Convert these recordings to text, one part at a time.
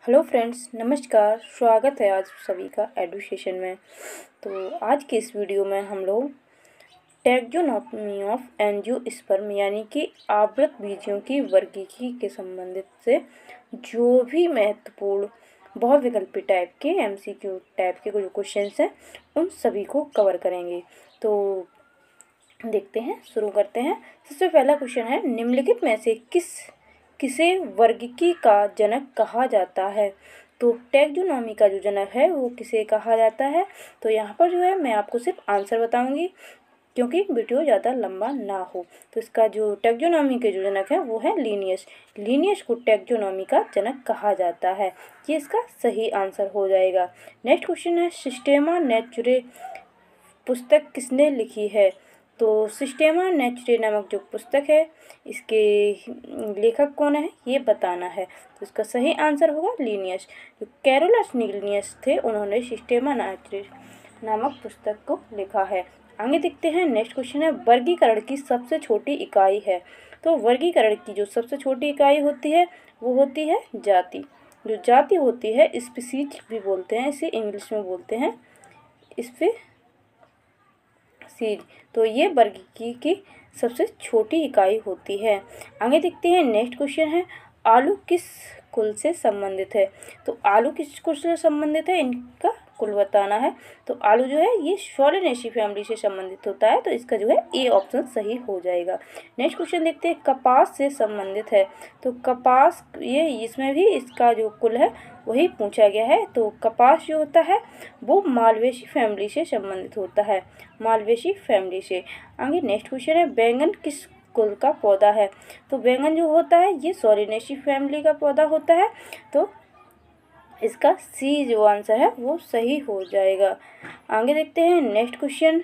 Hello friends, नमस्कार। स्वागत है आज सभी का एडुकेशन में। तो आज के इस वीडियो में हम लोग टैक्सोनॉमी ऑफ एंजियोस्पर्म यानी कि आवृतबीजियों की वर्गीकी के संबंधित से जो भी महत्वपूर्ण बहुविकल्पी टाइप के एमसीक्यू टाइप के जो क्वेश्चंस हैं उन सभी को कवर करेंगे। तो देखते हैं, शुरू करते हैं। सबसे पहला क्वेश्चन है, निम्नलिखित में से किसे वर्गीकी का जनक कहा जाता है। तो टैक्सोनॉमी का जो जनक है वो किसे कहा जाता है। तो यहाँ पर जो है मैं आपको सिर्फ आंसर बताऊंगी क्योंकि वीडियो ज़्यादा लंबा ना हो। तो इसका जो टैक्सोनॉमी के जो जनक है वो है लीनियस को टैक्सोनॉमी का जनक कहा जाता है। ये इसका सही आंसर हो जाएगा। नेक्स्ट क्वेश्चन है, सिस्टेमा नेचुरे पुस्तक किसने लिखी है। तो सिस्टेमा नेचुरे नामक जो पुस्तक है इसके लेखक कौन है ये बताना है। तो इसका सही आंसर होगा लीनियस। जो कैरोलस लीनियस थे उन्होंने सिस्टेमा नेचुरे नामक पुस्तक को लिखा है। आगे देखते हैं, नेक्स्ट क्वेश्चन है, वर्गीकरण की सबसे छोटी इकाई है। तो वर्गीकरण की जो सबसे छोटी इकाई होती है वो होती है जाति। जो जाति होती है स्पीसीज भी बोलते हैं, इसे इंग्लिश में बोलते हैं स्पीसीज। तो ये वर्गीकी की सबसे छोटी इकाई होती है। आगे देखते हैं, नेक्स्ट क्वेश्चन है, आलू किस कुल से संबंधित है। तो आलू किस कुल से संबंधित है, इनका कुल बताना है। तो आलू जो है ये सोलेनेसी फैमिली से संबंधित होता है। तो इसका जो है ए ऑप्शन सही हो जाएगा। नेक्स्ट क्वेश्चन देखते हैं, कपास से संबंधित है। तो कपास ये इसमें भी इसका जो कुल है वही पूछा गया है। तो कपास जो होता है वो मालवेसी फैमिली से संबंधित होता है, मालवेसी फैमिली से। आगे नेक्स्ट क्वेश्चन है, बैंगन किस कुल का पौधा है। तो बैंगन जो होता है ये सोलेनेसी फैमिली का पौधा होता है। तो इसका सी जो आंसर है वो सही हो जाएगा। आगे देखते हैं नेक्स्ट क्वेश्चन।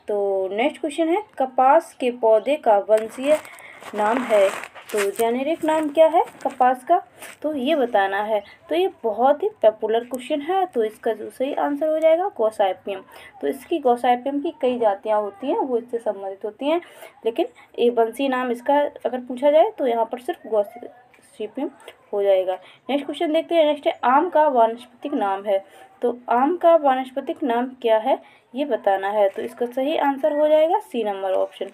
तो नेक्स्ट क्वेश्चन है, कपास के पौधे का वंशीय नाम है। तो जेनेरिक नाम क्या है कपास का, तो ये बताना है। तो ये बहुत ही पॉपुलर क्वेश्चन है। तो इसका जो सही आंसर हो जाएगा गॉसाइपियम। तो इसकी गॉसाइपियम की कई जातियाँ होती हैं वो इससे संबंधित होती हैं, लेकिन ये वंशीय नाम इसका अगर पूछा जाए तो यहाँ पर सिर्फ गॉसिपियम हो जाएगा। नेक्स्ट क्वेश्चन देखते हैं, नेक्स्ट है, आम का वानस्पतिक नाम है। तो आम का वानस्पतिक नाम क्या है ये बताना है। तो इसका सही आंसर हो जाएगा C number option,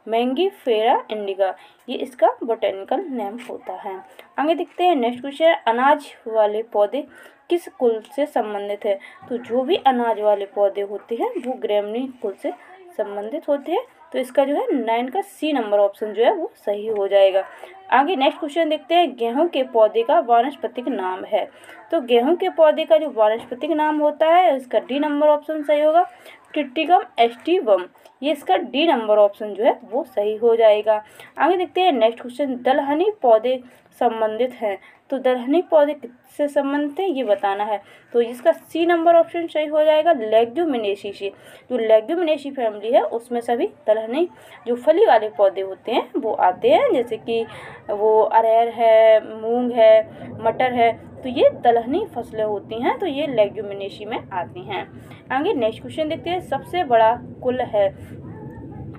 Mangifera indica. ये इसका बोटेनिकल नेम होता है। आगे देखते हैं, नेक्स्ट क्वेश्चन है, अनाज वाले पौधे किस कुल से संबंधित है। तो जो भी अनाज वाले पौधे होते हैं वो ग्रेमनी कुल से संबंधित होते हैं। तो इसका जो है 9 का सी नंबर ऑप्शन जो है वो सही हो जाएगा। आगे नेक्स्ट क्वेश्चन देखते हैं, गेहूं के पौधे का वानस्पतिक नाम है। तो गेहूं के पौधे का जो वानस्पतिक नाम होता है इसका डी नंबर ऑप्शन सही होगा, ट्रिटिकम एस्टिवम। ये इसका डी नंबर ऑप्शन जो है वो सही हो जाएगा। आगे देखते हैं नेक्स्ट क्वेश्चन, दलहनी पौधे संबंधित हैं। तो दलहनी पौधे किससे संबंधित है ये बताना है। तो इसका सी नंबर ऑप्शन सही हो जाएगा, लेग्यूमिनेसी से। जो लेग्यूमिनेसी फैमिली है उसमें सभी दलहनी जो फली वाले पौधे होते हैं वो आते हैं, जैसे कि वो अरहर है, मूंग है, मटर है। तो ये दलहनी फसलें होती हैं, तो ये लेग्यूमिनेसी में आती हैं। आगे नेक्स्ट क्वेश्चन देखते हैं, सबसे बड़ा कुल है।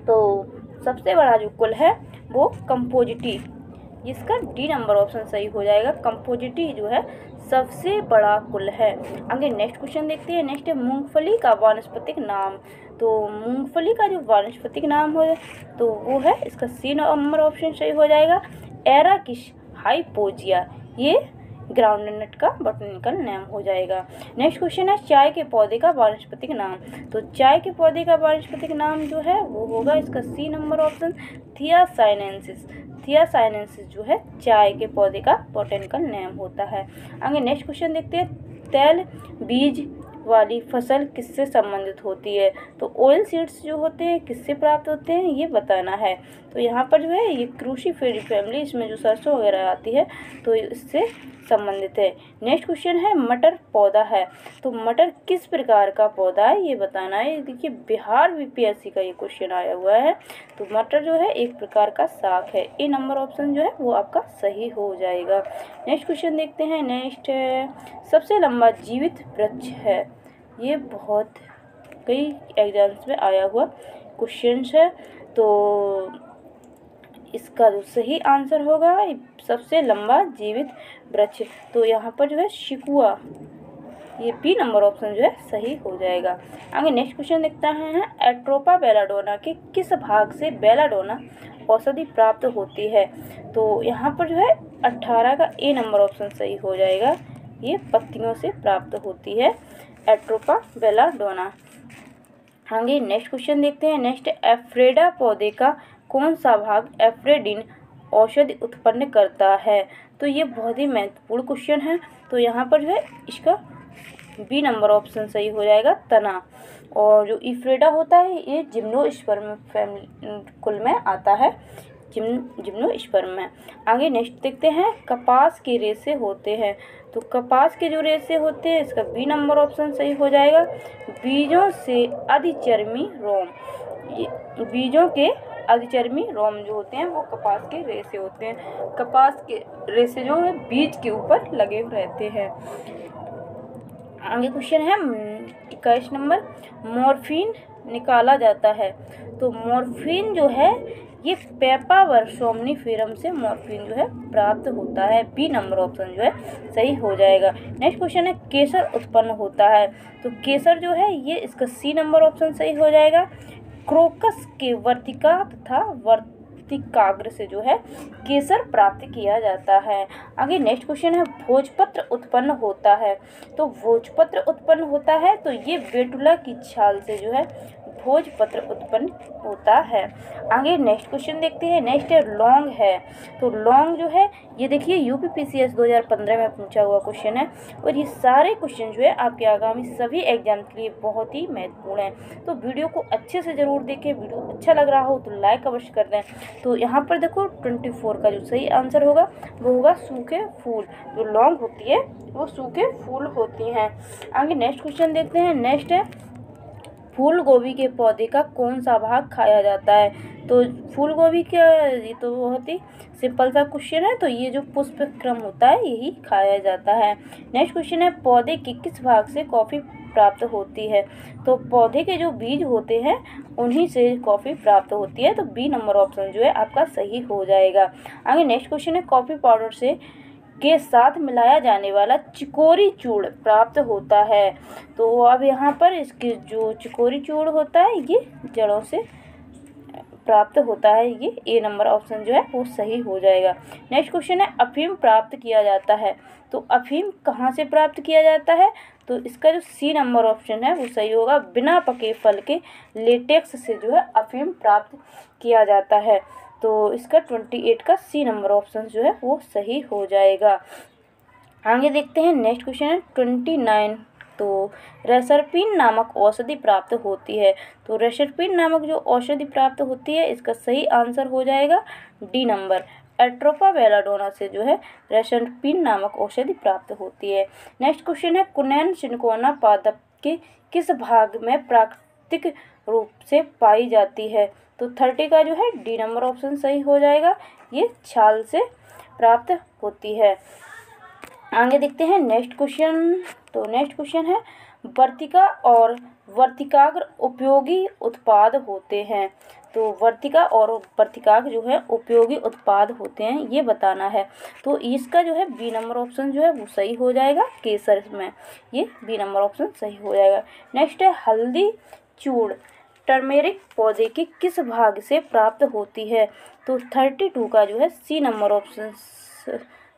तो सबसे बड़ा जो कुल है वो कंपोजिटी, इसका डी नंबर ऑप्शन सही हो जाएगा। कंपोजिटी जो है सबसे बड़ा कुल है। आगे नेक्स्ट क्वेश्चन देखते हैं, नेक्स्ट है, मूंगफली का वानस्पतिक नाम। तो मूंगफली का जो वानस्पतिक नाम हो तो वो है इसका सी नंबर ऑप्शन सही हो जाएगा, एराकिस हाइपोजिया। ये ग्राउंडनट का बॉटनिकल नेम हो जाएगा। नेक्स्ट क्वेश्चन है, चाय के पौधे का वानस्पतिक नाम। तो चाय के पौधे का वानस्पतिक नाम जो है वो होगा इसका सी नंबर ऑप्शन, थियासाइनेंसिस। थियासाइनेंसिस जो है चाय के पौधे का बॉटनिकल नेम होता है। आगे नेक्स्ट क्वेश्चन देखते हैं, तेल बीज वाली फसल किससे संबंधित होती है। तो ऑयल सीड्स जो होते हैं किससे प्राप्त होते हैं ये बताना है। तो यहाँ पर जो है ये क्रूसीफेरी फैमिली, इसमें जो सरसों वगैरह आती है तो इससे संबंधित है। नेक्स्ट क्वेश्चन है, मटर पौधा है। तो मटर किस प्रकार का पौधा है ये बताना है। देखिए बिहार बीपीएससी का ये क्वेश्चन आया हुआ है। तो मटर जो है एक प्रकार का साग है। ए नंबर ऑप्शन जो है वो आपका सही हो जाएगा। नेक्स्ट क्वेश्चन देखते हैं, नेक्स्ट है, सबसे लंबा जीवित वृक्ष है। ये बहुत कई एग्जाम्स में आया हुआ क्वेश्चन है। तो इसका जो सही आंसर होगा सबसे लंबा जीवित वृक्ष, तो यहाँ पर जो है शिकुआ, ये बी नंबर ऑप्शन जो है सही हो जाएगा। आगे नेक्स्ट क्वेश्चन देखते हैं, एट्रोपा बेलाडोना के किस भाग से बेलाडोना औषधि प्राप्त होती है? तो यहाँ पर जो है 18 का ए नंबर ऑप्शन सही हो जाएगा, ये पत्तियों से प्राप्त होती है एट्रोपा बेलाडोना। आगे नेक्स्ट क्वेश्चन देखते हैं, नेक्स्ट एफ्रेडा पौधे का कौन सा भाग एफ्रेडिन औषधि उत्पन्न करता है? तो ये बहुत ही महत्वपूर्ण क्वेश्चन है, तो यहाँ पर जो है इसका बी नंबर ऑप्शन सही हो जाएगा, तना। और जो इफ्रेडा होता है ये जिम्नोस्पर्म फैमिली कुल में आता है, जिम्नोस्पर्म में। आगे नेक्स्ट देखते हैं, कपास के रेशे होते हैं, तो कपास के जो रेशे होते हैं इसका बी नंबर ऑप्शन सही हो जाएगा, बीजों से अधिचर्मी रोम। ये बीजों के अधिचर्मी रोम जो होते हैं वो कपास के रेशे होते हैं। कपास के रेशे जो है बीज के ऊपर लगे रहते हैं। आगे क्वेश्चन है 21 नंबर, मॉर्फिन निकाला जाता है, तो मॉर्फिन जो है ये पेपावर सोमनीफेरम से मॉर्फिन जो है प्राप्त होता है, बी नंबर ऑप्शन जो है सही हो जाएगा। नेक्स्ट क्वेश्चन है, केसर उत्पन्न होता है, तो केसर जो है ये इसका सी नंबर ऑप्शन सही हो जाएगा, क्रोकस के वर्तिका तथा वर्तिकाग्र से जो है केसर प्राप्त किया जाता है। आगे नेक्स्ट क्वेश्चन है, भोजपत्र उत्पन्न होता है, तो भोजपत्र उत्पन्न होता है तो ये बेटुला की छाल से जो है भोजपत्र उत्पन्न होता है। आगे नेक्स्ट क्वेश्चन देखते हैं, नेक्स्ट है लौंग है, तो लौंग जो है ये देखिए यूपीपीसीएस 2015 में पूछा हुआ क्वेश्चन है, और ये सारे क्वेश्चन जो है आपके आगामी सभी एग्जाम के लिए बहुत ही महत्वपूर्ण है, तो वीडियो को अच्छे से ज़रूर देखें। वीडियो अच्छा लग रहा हो तो लाइक अवश्य कर दें। तो यहाँ पर देखो 24 का जो सही आंसर होगा वो होगा सूखे फूल, जो लौंग होती है वो सूखे फूल होती हैं। आगे नेक्स्ट क्वेश्चन देखते हैं, नेक्स्ट है फूल गोभी के पौधे का कौन सा भाग खाया जाता है? तो फूल गोभी का ये तो बहुत ही सिंपल सा क्वेश्चन है, तो ये जो पुष्प क्रम होता है यही खाया जाता है। नेक्स्ट क्वेश्चन है, पौधे के किस भाग से कॉफ़ी प्राप्त होती है? तो पौधे के जो बीज होते हैं उन्हीं से कॉफ़ी प्राप्त होती है, तो बी नंबर ऑप्शन जो है आपका सही हो जाएगा। आगे नेक्स्ट क्वेश्चन है, कॉफ़ी पाउडर से के साथ मिलाया जाने वाला चिकोरी चूर्ण प्राप्त होता है, तो अब यहाँ पर इसके जो चिकोरी चूर्ण होता है ये जड़ों से प्राप्त होता है, ये ए नंबर ऑप्शन जो है वो सही हो जाएगा। नेक्स्ट क्वेश्चन है, अफीम प्राप्त किया जाता है, तो अफीम कहाँ से प्राप्त किया जाता है? तो इसका जो सी नंबर ऑप्शन है वो सही होगा, बिना पके फल के लेटेक्स से जो है अफीम प्राप्त किया जाता है, तो इसका 28 का सी नंबर ऑप्शन जो है वो सही हो जाएगा। आगे देखते हैं, नेक्स्ट क्वेश्चन है 29, तो रेसरपिन नामक औषधि प्राप्त होती है, तो रेसरपिन नामक जो औषधि प्राप्त होती है इसका सही आंसर हो जाएगा डी नंबर, एट्रोपा बेलाडोना से जो है रेसरपिन नामक औषधि प्राप्त होती है। नेक्स्ट क्वेश्चन है, कुनैन सिनकोना पादप के किस भाग में प्राकृतिक रूप से पाई जाती है? तो 30 का जो है डी नंबर ऑप्शन सही हो जाएगा, ये छाल से प्राप्त होती है। आगे देखते हैं नेक्स्ट क्वेश्चन, तो नेक्स्ट क्वेश्चन है, वर्तिका और वर्तिकाग्र उपयोगी उत्पाद होते हैं, तो वर्तिका और वर्तिकाग्र जो है उपयोगी उत्पाद होते हैं ये बताना है, तो इसका जो है बी नंबर ऑप्शन जो है वो सही हो जाएगा, केसर में ये बी नंबर ऑप्शन सही हो जाएगा। नेक्स्ट है, हल्दी चूर्ण टर्मेरिक पौधे के किस भाग से प्राप्त होती है? तो 32 का जो है सी नंबर ऑप्शन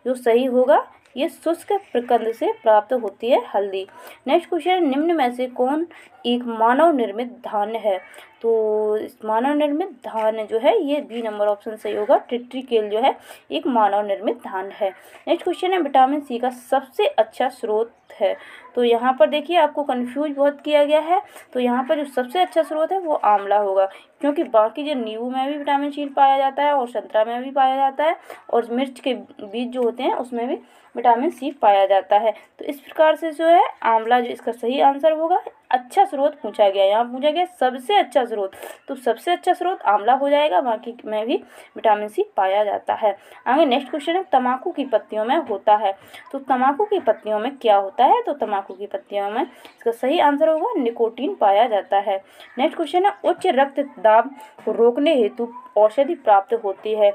जो सही होगा, ये शुष्क प्रकंद से प्राप्त होती है हल्दी। नेक्स्ट क्वेश्चन, निम्न में से कौन एक मानव निर्मित धान्य है? तो इस मानव निर्मित धान्य जो है ये बी नंबर ऑप्शन सही होगा, ट्रिटिकेल जो है एक मानव निर्मित धान्य है। नेक्स्ट क्वेश्चन है, विटामिन सी का सबसे अच्छा स्रोत है, तो यहाँ पर देखिए आपको कंफ्यूज बहुत किया गया है, तो यहाँ पर जो सबसे अच्छा स्रोत है वो आंवला होगा, क्योंकि बाकी जो नींबू में भी विटामिन सी पाया जाता है और संतरा में भी पाया जाता है और मिर्च के बीज जो होते हैं उसमें भी विटामिन सी पाया जाता है, तो इस प्रकार से जो है आंवला जो इसका सही आंसर होगा अच्छा स्रोत पूछा गया, यहाँ पूछा गया सबसे अच्छा स्रोत, तो सबसे अच्छा स्रोत आंवला हो जाएगा, बाकी में भी विटामिन सी पाया जाता है। आगे नेक्स्ट क्वेश्चन है तम्बाकू की पत्तियों में होता है, तो तम्बाकू की पत्तियों में क्या होता है, तो तम्बाकू की पत्तियों में इसका सही आंसर होगा निकोटीन पाया जाता है। नेक्स्ट क्वेश्चन है उच्च रक्तदाब को रोकने हेतु औषधि प्राप्त होती है,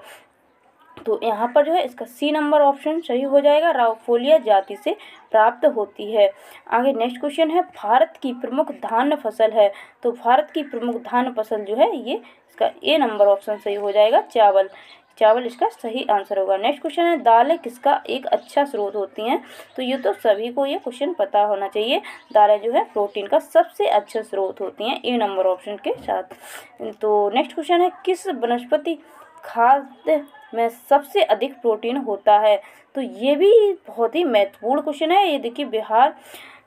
तो यहाँ पर जो है इसका सी नंबर ऑप्शन सही हो जाएगा, राउफोलिया जाति से प्राप्त होती है। आगे नेक्स्ट क्वेश्चन है भारत की प्रमुख धान्य फसल है, तो भारत की प्रमुख धान्य फसल जो है ये इसका ए नंबर ऑप्शन सही हो जाएगा, चावल। चावल इसका सही आंसर होगा। नेक्स्ट क्वेश्चन है दालें किसका एक अच्छा स्रोत होती हैं, तो ये तो सभी को ये क्वेश्चन पता होना चाहिए, दालें जो है प्रोटीन का सबसे अच्छा स्रोत होती हैं, ए नंबर ऑप्शन के साथ। तो नेक्स्ट क्वेश्चन है किस वनस्पति खाद्य में सबसे अधिक प्रोटीन होता है, तो ये भी बहुत ही महत्वपूर्ण क्वेश्चन है। ये देखिए बिहार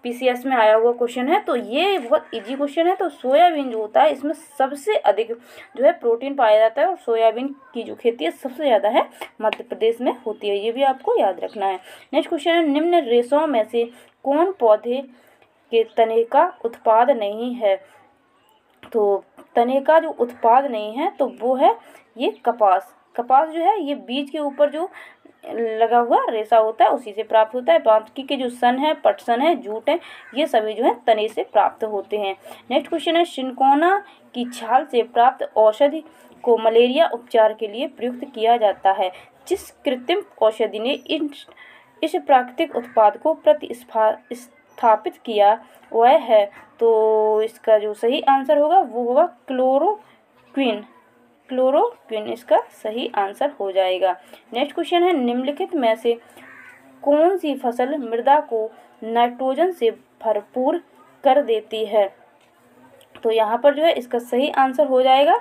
पीसीएस में आया हुआ क्वेश्चन है, तो ये बहुत इजी क्वेश्चन है। तो सोयाबीन जो होता है इसमें सबसे अधिक जो है प्रोटीन पाया जाता है, और सोयाबीन की जो खेती है सबसे ज़्यादा है मध्य प्रदेश में होती है, ये भी आपको याद रखना है। नेक्स्ट क्वेश्चन है निम्न रेशों में से कौन पौधे के तने का उत्पाद नहीं है, तो तने का जो उत्पाद नहीं है तो वो है ये कपास। कपास जो है ये बीज के ऊपर जो लगा हुआ रेशा होता है उसी से प्राप्त होता है। बाकी के जो सन है, पटसन है, जूट है, ये सभी जो है तने से प्राप्त होते हैं। नेक्स्ट क्वेश्चन है सिनकोना की छाल से प्राप्त औषधि को मलेरिया उपचार के लिए प्रयुक्त किया जाता है, जिस कृत्रिम औषधि ने इस प्राकृतिक उत्पाद को प्रतिस्थापित किया वह है, तो इसका जो सही आंसर होगा वो होगा क्लोरोक्विन। क्लोरोक्विन इसका सही आंसर हो जाएगा। नेक्स्ट क्वेश्चन है निम्नलिखित में से कौन सी फसल मृदा को नाइट्रोजन से भरपूर कर देती है, तो यहाँ पर जो है इसका सही आंसर हो जाएगा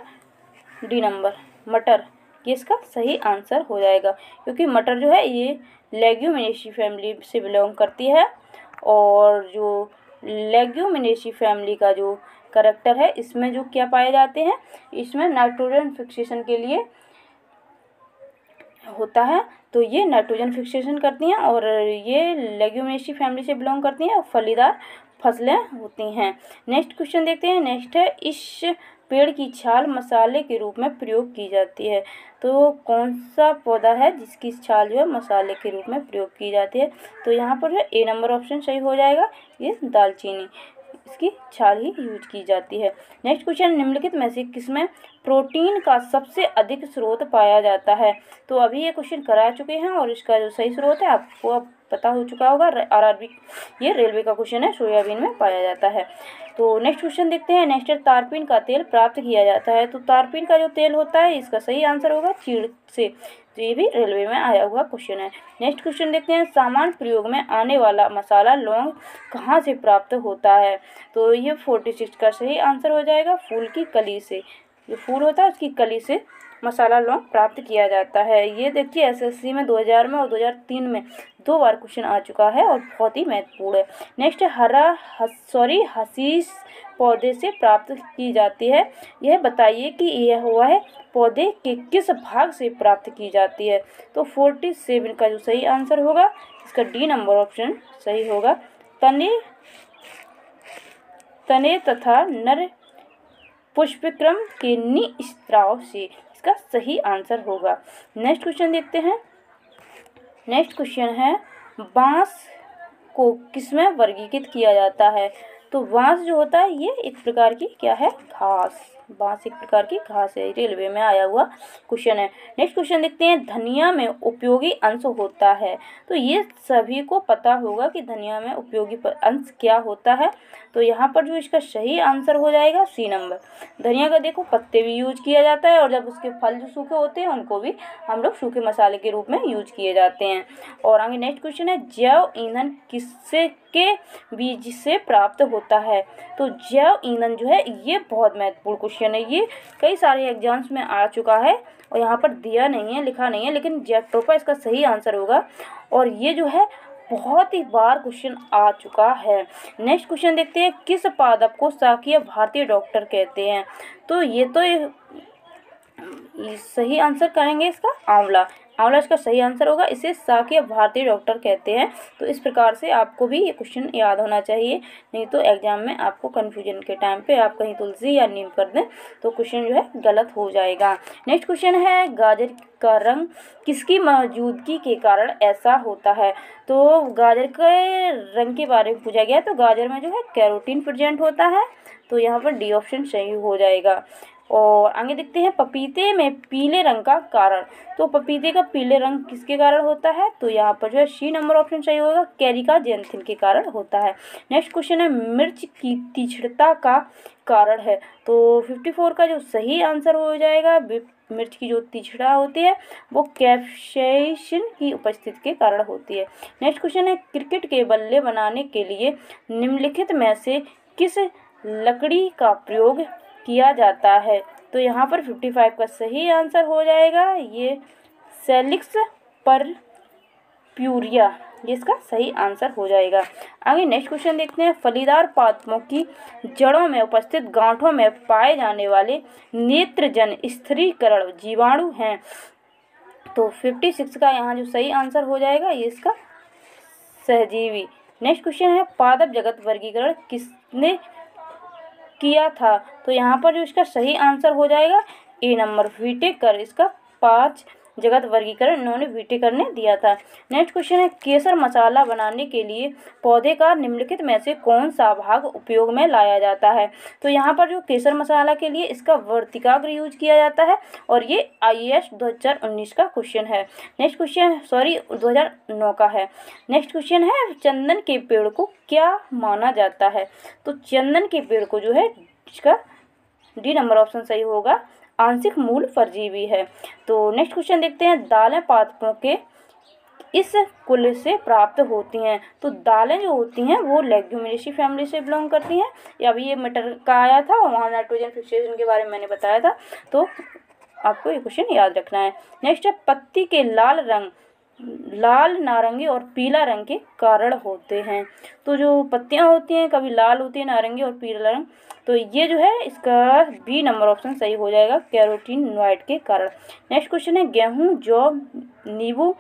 डी नंबर, मटर। ये इसका सही आंसर हो जाएगा, क्योंकि मटर जो है ये लेग्यूमिनेसी फैमिली से बिलोंग करती है, और जो लेग्यूमिनेसी फैमिली का जो करैक्टर है इसमें जो क्या पाए जाते हैं, इसमें नाइट्रोजन फिक्सेशन के लिए होता है, तो ये नाइट्रोजन फिक्सेशन करती हैं, और ये लेग्यूमिनेसी फैमिली से बिलोंग करती हैं, और फलीदार फसलें होती हैं। नेक्स्ट क्वेश्चन देखते हैं। नेक्स्ट है इस पेड़ की छाल मसाले के रूप में प्रयोग की जाती है, तो कौन सा पौधा है जिसकी छाल जो है मसाले के रूप में प्रयोग की जाती है, तो यहाँ पर जो ए नंबर ऑप्शन सही हो जाएगा, ये दालचीनी, इसकी छाल ही यूज की जाती है। नेक्स्ट क्वेश्चन निम्नलिखित में से किसमें प्रोटीन का सबसे अधिक स्रोत पाया जाता है, तो अभी ये क्वेश्चन करा चुके हैं, और इसका जो सही स्रोत है आपको अब पता हो चुका होगा, आरआरबी ये रेलवे का क्वेश्चन है, सोयाबीन में पाया जाता है। तो नेक्स्ट क्वेश्चन देखते हैं। नेक्स्ट तारपीन का तेल प्राप्त किया जाता है, तो तारपीन का जो तेल होता है इसका सही आंसर होगा चीड़ से, तो ये भी रेलवे में आया हुआ क्वेश्चन है। नेक्स्ट क्वेश्चन देखते हैं सामान्य प्रयोग में आने वाला मसाला लौंग कहाँ से प्राप्त होता है, तो ये 46 का सही आंसर हो जाएगा, फूल की कली से। जो फूल होता है उसकी कली से मसाला लौंग प्राप्त किया जाता है। ये देखिए एसएससी में 2000 में और 2003 में 2 बार क्वेश्चन आ चुका है, और बहुत ही महत्वपूर्ण है। नेक्स्ट हशीश पौधे से प्राप्त की जाती है, यह बताइए कि यह हुआ है पौधे के किस भाग से प्राप्त की जाती है, तो 47 का जो सही आंसर होगा इसका डी नंबर ऑप्शन सही होगा, तने तथा नर पुष्पक्रम के निस्राव से, इसका सही आंसर होगा। नेक्स्ट क्वेश्चन देखते हैं। नेक्स्ट क्वेश्चन है बांस को किसमें वर्गीकृत किया जाता है, तो बांस जो होता है ये एक प्रकार की क्या है, घास। बांस एक प्रकार की घास है, रेलवे में आया हुआ क्वेश्चन है। नेक्स्ट क्वेश्चन देखते हैं धनिया में उपयोगी अंश होता है, तो ये सभी को पता होगा कि धनिया में उपयोगी अंश क्या होता है, तो यहाँ पर जो इसका सही आंसर हो जाएगा सी नंबर। धनिया का देखो पत्ते भी यूज किया जाता है, और जब उसके फल जो सूखे होते हैं उनको भी हम लोग सूखे मसाले के रूप में यूज किए जाते हैं। और आगे नेक्स्ट क्वेश्चन है जैव ईंधन किससे के बीज से प्राप्त होता है, तो जैव ईंधन जो है ये बहुत महत्वपूर्ण क्वेश्चन है, ये कई सारे एग्जाम्स में आ चुका है, और यहाँ पर दिया नहीं है, लिखा नहीं है, लेकिन जैट्रोफा इसका सही आंसर होगा, और ये जो है बहुत ही बार क्वेश्चन आ चुका है। नेक्स्ट क्वेश्चन देखते हैं किस पादप को शाकीय भारतीय डॉक्टर कहते हैं, तो ये तो सही आंसर करेंगे इसका आंवला। आंवला इसका सही आंसर होगा। इसे शाकीय भारतीय डॉक्टर कहते हैं। तो इस प्रकार से आपको भी ये क्वेश्चन याद होना चाहिए, नहीं तो एग्जाम में आपको कन्फ्यूजन के टाइम पे आप कहीं तुलसी या नीम कर दें तो क्वेश्चन जो है गलत हो जाएगा। नेक्स्ट क्वेश्चन है, गाजर का रंग किसकी मौजूदगी के कारण ऐसा होता है। तो गाजर के रंग के बारे में पूछा गया है। तो गाजर में जो है कैरोटीन प्रेजेंट होता है। तो यहाँ पर डी ऑप्शन सही हो जाएगा। और आगे देखते हैं, पपीते में पीले रंग का कारण। तो पपीते का पीले रंग किसके कारण होता है। तो यहाँ पर जो है सी नंबर ऑप्शन सही होगा, कैरिका जेंथिन के कारण होता है। नेक्स्ट क्वेश्चन है, मिर्च की तीक्ष्णता का कारण है। तो 54 का जो सही आंसर हो जाएगा, मिर्च की जो तीक्ष्णता होती है वो कैप्साइसिन की उपस्थिति के कारण होती है। नेक्स्ट क्वेश्चन है, क्रिकेट के बल्ले बनाने के लिए निम्नलिखित में से किस लकड़ी का प्रयोग किया जाता है। तो यहाँ पर 55 का सही आंसर हो जाएगा, ये सेलिक्स पर प्यूरिया, ये इसका सही आंसर हो जाएगा। आगे नेक्स्ट क्वेश्चन देखते हैं, फलीदार पादपों की जड़ों में उपस्थित गांठों में पाए जाने वाले नेत्रजन स्थिरीकरण जीवाणु हैं। तो 56 का यहाँ जो सही आंसर हो जाएगा, ये इसका सहजीवी। नेक्स्ट क्वेश्चन है, पादप जगत वर्गीकरण किसने किया था। तो यहाँ पर जो इसका सही आंसर हो जाएगा ए नंबर, व्हिटेकर, इसका 5 जगत वर्गीकरण इन्होंने व्हिटेकर ने दिया था। नेक्स्ट क्वेश्चन है, केसर मसाला बनाने के लिए पौधे का निम्नलिखित में से कौन सा भाग उपयोग में लाया जाता है। तो यहाँ पर जो केसर मसाला के लिए इसका वर्तिकाग्र यूज किया जाता है और ये IAS 2019 का क्वेश्चन है। नेक्स्ट क्वेश्चन 2009 का है। नेक्स्ट क्वेश्चन है, चंदन के पेड़ को क्या माना जाता है। तो चंदन के पेड़ को जो है इसका डी नंबर ऑप्शन सही होगा, आंशिक मूल परजीवी है। तो नेक्स्ट क्वेश्चन देखते हैं, दालें पादपों के इस कुल से प्राप्त होती हैं। तो दालें जो होती हैं वो लेग्यूमिनेसी फैमिली से बिलोंग करती हैं। या अभी ये मटर का आया था, वहाँ नाइट्रोजन फिक्सेशन के बारे में मैंने बताया था, तो आपको ये क्वेश्चन याद रखना है। नेक्स्ट है, पत्ती के लाल, नारंगी और पीला रंग के कारण होते हैं। तो जो पत्तियां होती हैं कभी लाल होती है, नारंगी और पीला रंग, तो ये जो है इसका बी नंबर ऑप्शन सही हो जाएगा, कैरोटीनॉइड के कारण। नेक्स्ट क्वेश्चन है, गेहूं, जौ, नींबू,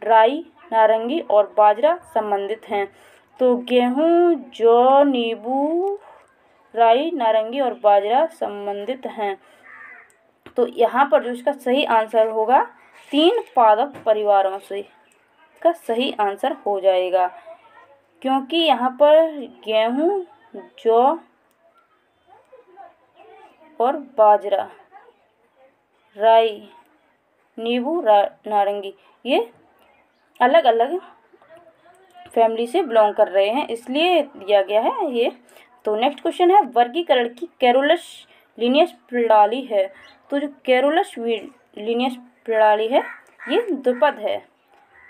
राई, नारंगी और बाजरा संबंधित हैं। तो गेहूं, जौ, नींबू, राई, नारंगी और बाजरा संबंधित हैं। तो यहाँ पर जो इसका सही आंसर होगा, 3 पादप परिवारों से का सही आंसर हो जाएगा, क्योंकि यहाँ पर गेहूं, जौ और बाजरा, राई, नींबू, नारंगी ये अलग अलग फैमिली से बिलोंग कर रहे हैं, इसलिए दिया गया है ये। तो नेक्स्ट क्वेश्चन है, वर्गीकरण की कैरोलस लीनियस प्रणाली है। तो जो कैरोलस लीनियस प्रणाली है ये द्विपद है।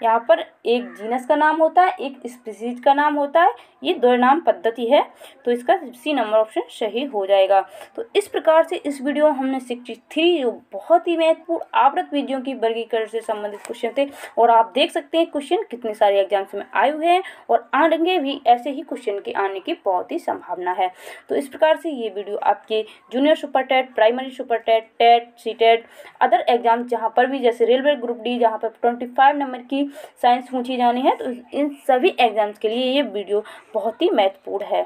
यहाँ पर एक जीनस का नाम होता है, एक स्पीसीज का नाम होता है, ये दो नाम पद्धति है। तो इसका सी नंबर ऑप्शन सही हो जाएगा। तो इस प्रकार से इस वीडियो में हमने 63 जो बहुत ही महत्वपूर्ण आवृत बीजों की वर्गीकरण से संबंधित क्वेश्चन थे, और आप देख सकते हैं क्वेश्चन कितने सारे एग्जाम्स में आए हुए हैं और आगे भी ऐसे ही क्वेश्चन के आने की बहुत ही संभावना है। तो इस प्रकार से ये वीडियो आपके junior super TET, primary super TET, TET, CTET, other exam जहाँ पर भी, जैसे रेलवे ग्रुप डी जहाँ पर 25 नंबर की साइंस पूछी जानी है, तो इन सभी एग्जाम्स के लिए ये वीडियो बहुत ही महत्वपूर्ण है।